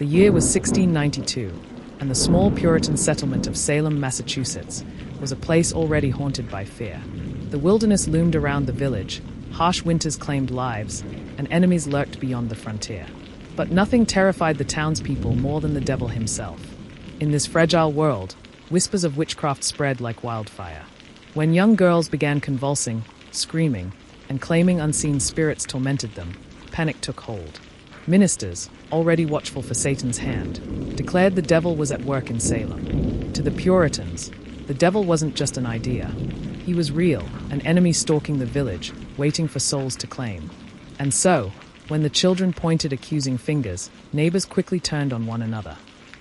The year was 1692, and the small Puritan settlement of Salem, Massachusetts, was a place already haunted by fear. The wilderness loomed around the village, harsh winters claimed lives, and enemies lurked beyond the frontier. But nothing terrified the townspeople more than the devil himself. In this fragile world, whispers of witchcraft spread like wildfire. When young girls began convulsing, screaming, and claiming unseen spirits tormented them, panic took hold. Ministers, already watchful for Satan's hand, declared the devil was at work in Salem. To the Puritans, the devil wasn't just an idea. He was real, an enemy stalking the village, waiting for souls to claim. And so, when the children pointed accusing fingers, neighbors quickly turned on one another.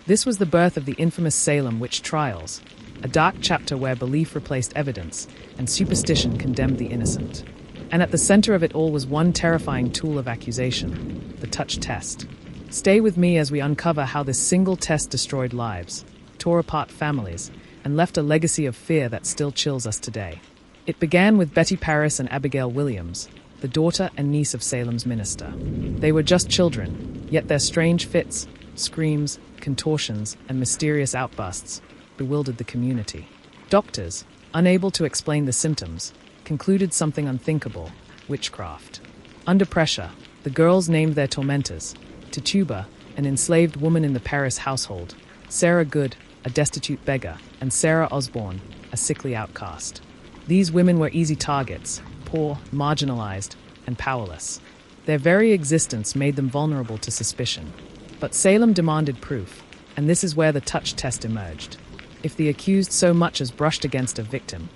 This was the birth of the infamous Salem Witch Trials, a dark chapter where belief replaced evidence and superstition condemned the innocent. And at the center of it all was one terrifying tool of accusation, the touch test. Stay with me as we uncover how this single test destroyed lives, tore apart families, and left a legacy of fear that still chills us today. It began with Betty Parris and Abigail Williams, the daughter and niece of Salem's minister. They were just children, yet their strange fits, screams, contortions, and mysterious outbursts bewildered the community. Doctors, unable to explain the symptoms, concluded something unthinkable: witchcraft. Under pressure, the girls named their tormentors: Tituba, an enslaved woman in the Parris household; Sarah Good, a destitute beggar; and Sarah Osborne, a sickly outcast. These women were easy targets, poor, marginalized, and powerless. Their very existence made them vulnerable to suspicion. But Salem demanded proof, and this is where the touch test emerged. If the accused so much as brushed against a victim,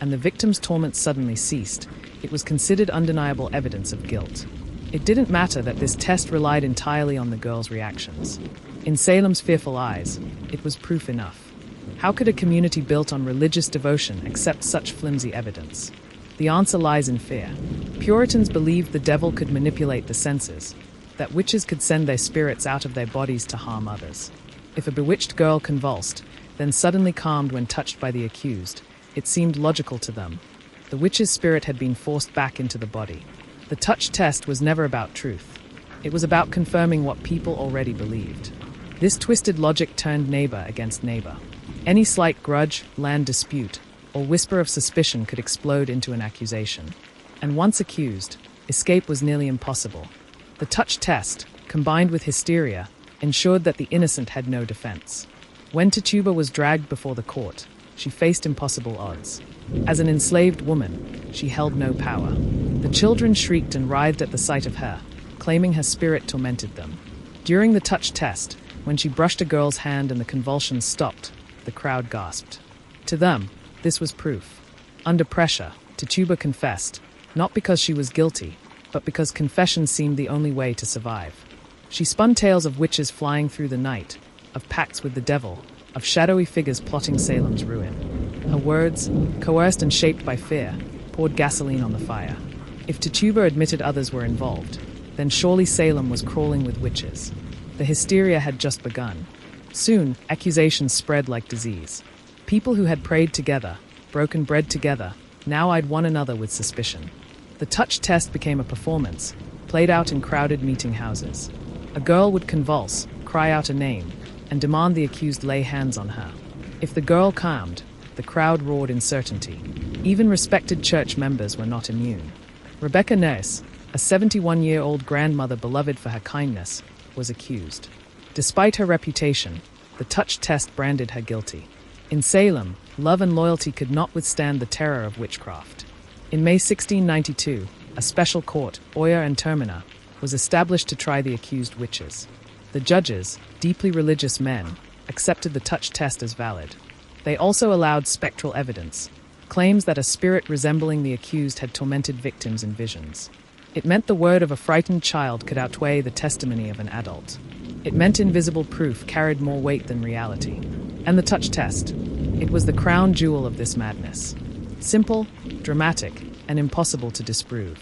and the victim's torment suddenly ceased, it was considered undeniable evidence of guilt. It didn't matter that this test relied entirely on the girl's reactions. In Salem's fearful eyes, it was proof enough. How could a community built on religious devotion accept such flimsy evidence? The answer lies in fear. Puritans believed the devil could manipulate the senses, that witches could send their spirits out of their bodies to harm others. If a bewitched girl convulsed, then suddenly calmed when touched by the accused, it seemed logical to them. The witch's spirit had been forced back into the body. The touch test was never about truth. It was about confirming what people already believed. This twisted logic turned neighbor against neighbor. Any slight grudge, land dispute, or whisper of suspicion could explode into an accusation. And once accused, escape was nearly impossible. The touch test, combined with hysteria, ensured that the innocent had no defense. When Tituba was dragged before the court, she faced impossible odds. As an enslaved woman, she held no power. The children shrieked and writhed at the sight of her, claiming her spirit tormented them. During the touch test, when she brushed a girl's hand and the convulsions stopped, the crowd gasped. To them, this was proof. Under pressure, Tituba confessed, not because she was guilty, but because confession seemed the only way to survive. She spun tales of witches flying through the night, of pacts with the devil, of shadowy figures plotting Salem's ruin. Her words, coerced and shaped by fear, poured gasoline on the fire. If Tituba admitted others were involved, then surely Salem was crawling with witches. The hysteria had just begun. Soon, accusations spread like disease. People who had prayed together, broken bread together, now eyed one another with suspicion. The touch test became a performance, played out in crowded meeting houses. A girl would convulse, cry out a name, and demand the accused lay hands on her. If the girl calmed, the crowd roared in certainty. Even respected church members were not immune. Rebecca Nurse, a 71-year-old grandmother beloved for her kindness, was accused. Despite her reputation, the touch test branded her guilty. In Salem, love and loyalty could not withstand the terror of witchcraft. In May 1692, a special court, Oyer and Termina, was established to try the accused witches. The judges, deeply religious men, accepted the touch test as valid. They also allowed spectral evidence, claims that a spirit resembling the accused had tormented victims in visions. It meant the word of a frightened child could outweigh the testimony of an adult. It meant invisible proof carried more weight than reality. And the touch test. It was the crown jewel of this madness. Simple, dramatic, and impossible to disprove.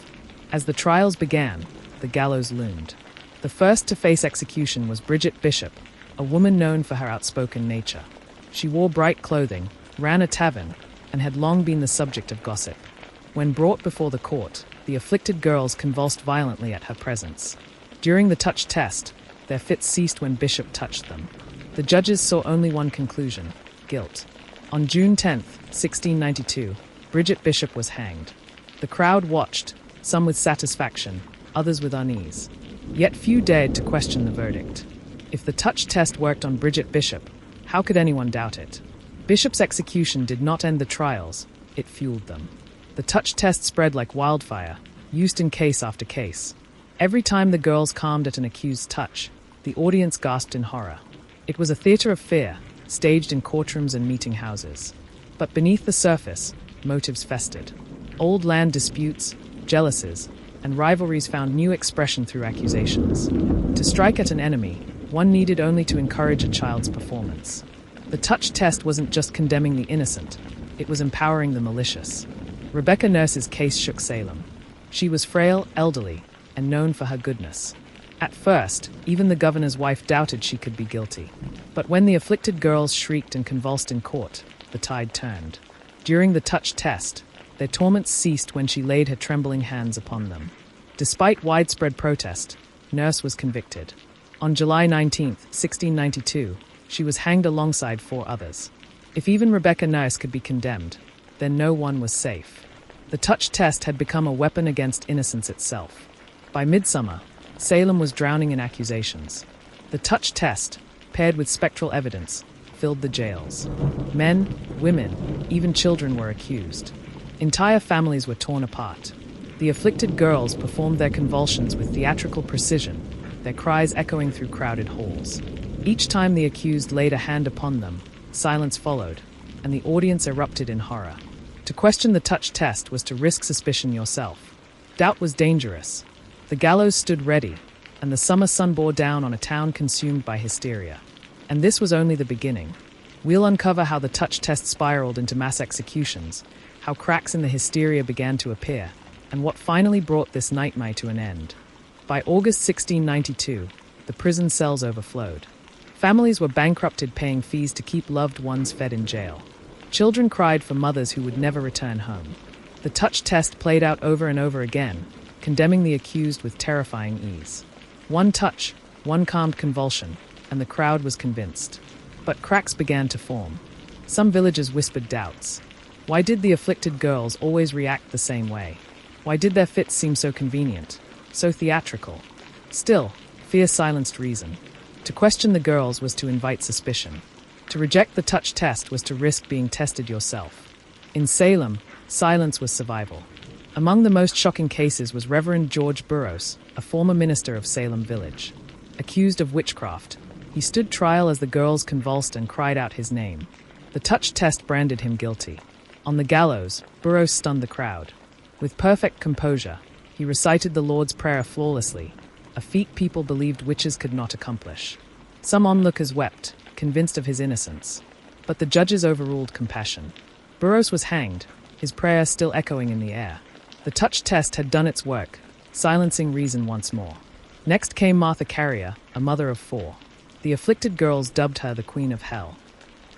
As the trials began, the gallows loomed. The first to face execution was Bridget Bishop, a woman known for her outspoken nature. She wore bright clothing, ran a tavern, and had long been the subject of gossip. When brought before the court, the afflicted girls convulsed violently at her presence. During the touch test, Their fits ceased when Bishop touched them. The judges saw only one conclusion: guilt. On June 10, 1692, Bridget Bishop was hanged. The crowd watched, some with satisfaction, others with unease. Yet few dared to question the verdict. If the touch test worked on Bridget Bishop, how could anyone doubt it? Bishop's execution did not end the trials, it fueled them. The touch test spread like wildfire, used in case after case. Every time the girls calmed at an accused's touch, the audience gasped in horror. It was a theater of fear, staged in courtrooms and meeting houses. But beneath the surface, motives festered. Old land disputes, jealousies, and rivalries found new expression through accusations. To strike at an enemy, one needed only to encourage a child's performance. The touch test wasn't just condemning the innocent, it was empowering the malicious. Rebecca Nurse's case shook Salem. She was frail, elderly, and known for her goodness. At first, even the governor's wife doubted she could be guilty. But when the afflicted girls shrieked and convulsed in court, the tide turned. During the touch test, their torments ceased when she laid her trembling hands upon them. Despite widespread protest, Nurse was convicted. On July 19, 1692, she was hanged alongside 4 others. If even Rebecca Nurse could be condemned, then no one was safe. The touch test had become a weapon against innocence itself. By midsummer, Salem was drowning in accusations. The touch test, paired with spectral evidence, filled the jails. Men, women, even children were accused. Entire families were torn apart. The afflicted girls performed their convulsions with theatrical precision, their cries echoing through crowded halls. Each time the accused laid a hand upon them, silence followed, and the audience erupted in horror. To question the touch test was to risk suspicion yourself. Doubt was dangerous. The gallows stood ready, and the summer sun bore down on a town consumed by hysteria. And this was only the beginning. We'll uncover how the touch test spiraled into mass executions, how cracks in the hysteria began to appear, and what finally brought this nightmare to an end. By August 1692, the prison cells overflowed. Families were bankrupted, paying fees to keep loved ones fed in jail. Children cried for mothers who would never return home. The touch test played out over and over again, condemning the accused with terrifying ease. One touch, one calmed convulsion, and the crowd was convinced. But cracks began to form. Some villagers whispered doubts. Why did the afflicted girls always react the same way? Why did their fits seem so convenient, so theatrical? Still, fear silenced reason. To question the girls was to invite suspicion. To reject the touch test was to risk being tested yourself. In Salem, silence was survival. Among the most shocking cases was Reverend George Burroughs, a former minister of Salem Village. Accused of witchcraft, he stood trial as the girls convulsed and cried out his name. The touch test branded him guilty. On the gallows, Burroughs stunned the crowd. With perfect composure, he recited the Lord's Prayer flawlessly, a feat people believed witches could not accomplish. Some onlookers wept, convinced of his innocence. But the judges overruled compassion. Burroughs was hanged, his prayer still echoing in the air. The touch test had done its work, silencing reason once more. Next came Martha Carrier, a mother of 4. The afflicted girls dubbed her the Queen of Hell.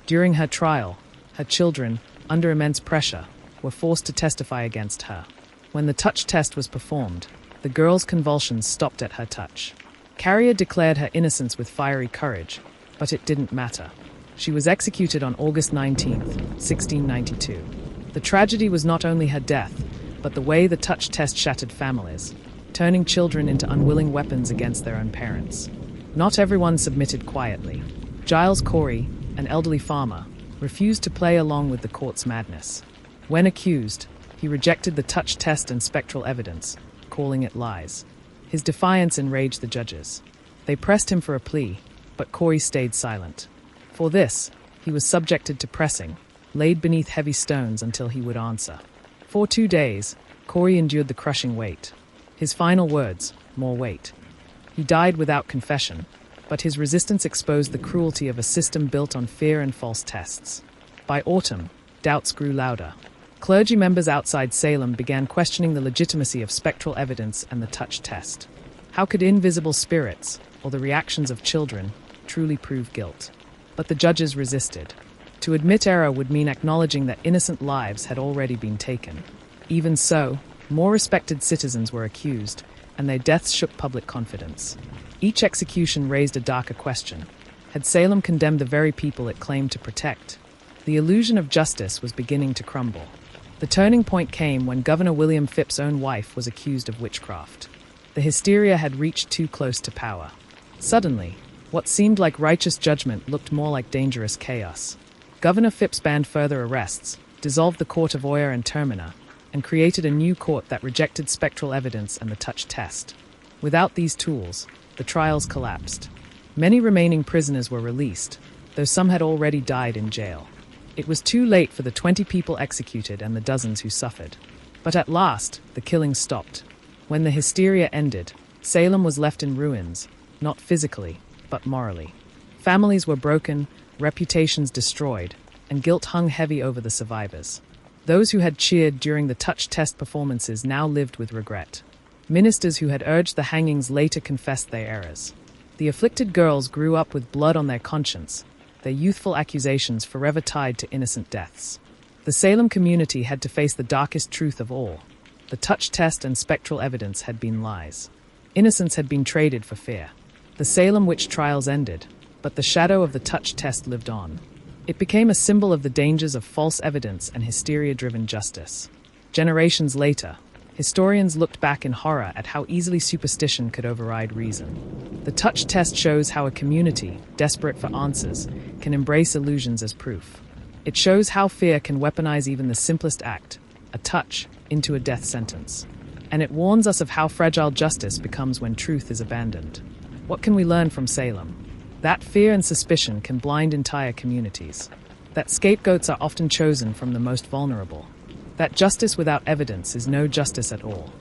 During her trial, her children, under immense pressure, were forced to testify against her. When the touch test was performed, the girls' convulsions stopped at her touch. Carrier declared her innocence with fiery courage, but it didn't matter. She was executed on August 19, 1692. The tragedy was not only her death, but the way the touch test shattered families, turning children into unwilling weapons against their own parents. Not everyone submitted quietly. Giles Corey, an elderly farmer, refused to play along with the court's madness. When accused, he rejected the touch test and spectral evidence, calling it lies. His defiance enraged the judges. They pressed him for a plea, but Corey stayed silent. For this, he was subjected to pressing, laid beneath heavy stones until he would answer. For 2 days, Corey endured the crushing weight. His final words, more weight. He died without confession, but his resistance exposed the cruelty of a system built on fear and false tests. By autumn, doubts grew louder. Clergy members outside Salem began questioning the legitimacy of spectral evidence and the touch test. How could invisible spirits, or the reactions of children, truly prove guilt? But the judges resisted. To admit error would mean acknowledging that innocent lives had already been taken. Even so, more respected citizens were accused, and their deaths shook public confidence. Each execution raised a darker question. Had Salem condemned the very people it claimed to protect? The illusion of justice was beginning to crumble. The turning point came when Governor William Phipp's own wife was accused of witchcraft. The hysteria had reached too close to power. Suddenly, what seemed like righteous judgment looked more like dangerous chaos. Governor Phipps banned further arrests, dissolved the court of Oyer and Termina, and created a new court that rejected spectral evidence and the touch test. Without these tools, the trials collapsed. Many remaining prisoners were released, though some had already died in jail. It was too late for the 20 people executed and the dozens who suffered. But at last, the killings stopped. When the hysteria ended, Salem was left in ruins, not physically, but morally. Families were broken, reputations destroyed, and guilt hung heavy over the survivors. Those who had cheered during the touch test performances now lived with regret. Ministers who had urged the hangings later confessed their errors. The afflicted girls grew up with blood on their conscience, their youthful accusations forever tied to innocent deaths. The Salem community had to face the darkest truth of all. The touch test and spectral evidence had been lies. Innocence had been traded for fear. The Salem Witch Trials ended, but the shadow of the touch test lived on. It became a symbol of the dangers of false evidence and hysteria-driven justice. Generations later, historians looked back in horror at how easily superstition could override reason. The touch test shows how a community, desperate for answers, can embrace illusions as proof. It shows how fear can weaponize even the simplest act, a touch, into a death sentence. And it warns us of how fragile justice becomes when truth is abandoned. What can we learn from Salem? That fear and suspicion can blind entire communities. That scapegoats are often chosen from the most vulnerable. That justice without evidence is no justice at all.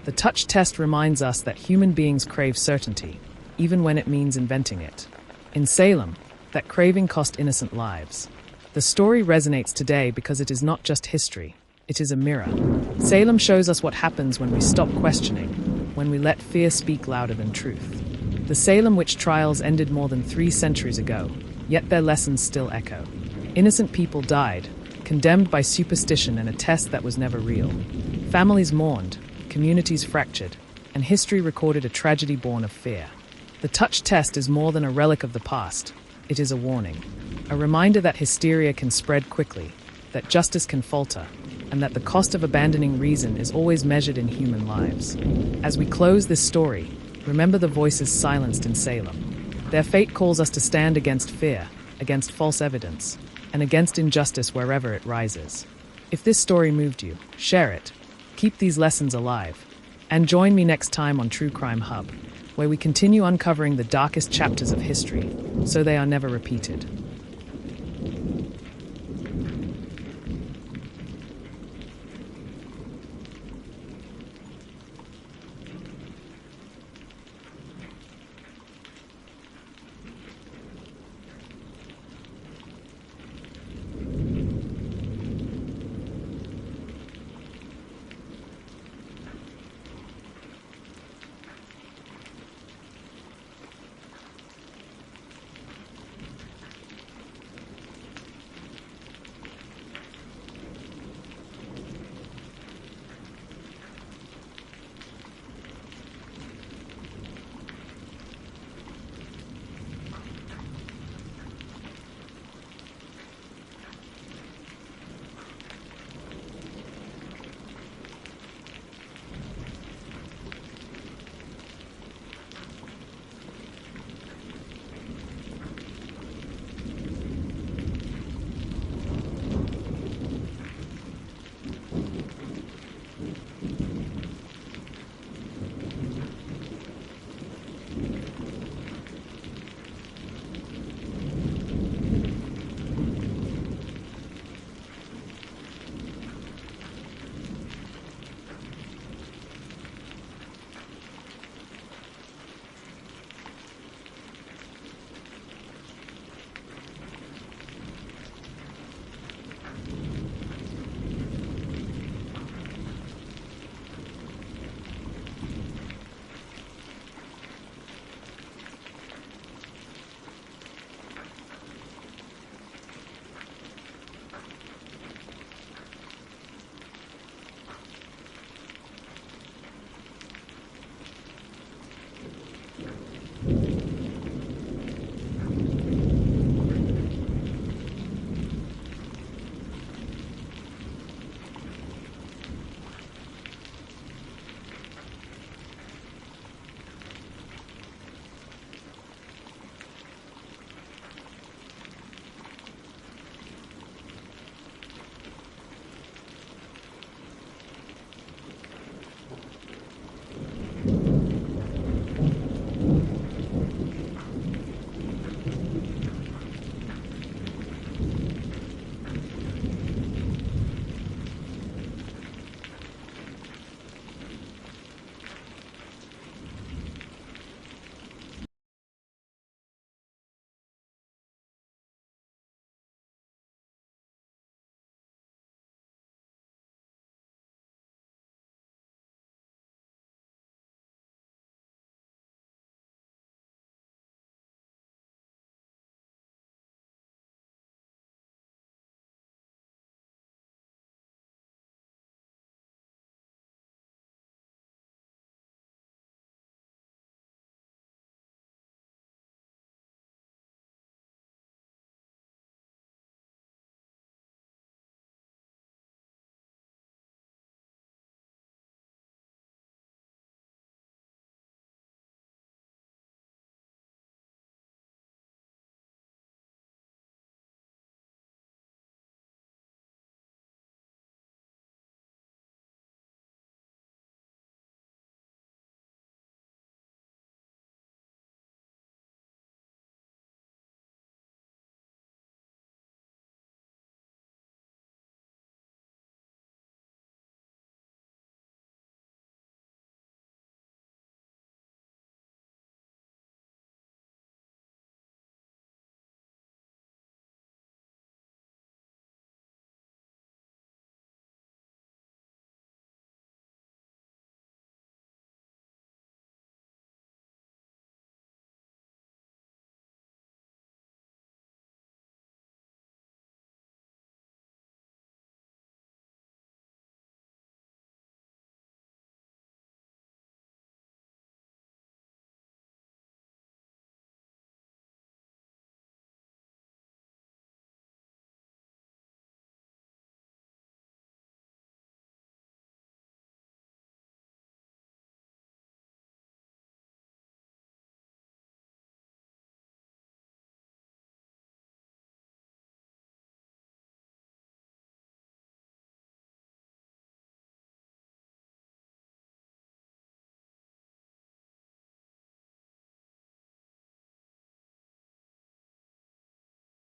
The touch test reminds us that human beings crave certainty, even when it means inventing it. In Salem, that craving cost innocent lives. The story resonates today because it is not just history, it is a mirror. Salem shows us what happens when we stop questioning, when we let fear speak louder than truth. The Salem Witch Trials ended more than 3 centuries ago, yet their lessons still echo. Innocent people died, condemned by superstition and a test that was never real. Families mourned, communities fractured, and history recorded a tragedy born of fear. The touch test is more than a relic of the past. It is a warning. A reminder that hysteria can spread quickly, that justice can falter, and that the cost of abandoning reason is always measured in human lives. As we close this story, remember the voices silenced in Salem. Their fate calls us to stand against fear, against false evidence, and against injustice wherever it rises. If this story moved you, share it. Keep these lessons alive. And join me next time on True Crime Hub, where we continue uncovering the darkest chapters of history, so they are never repeated.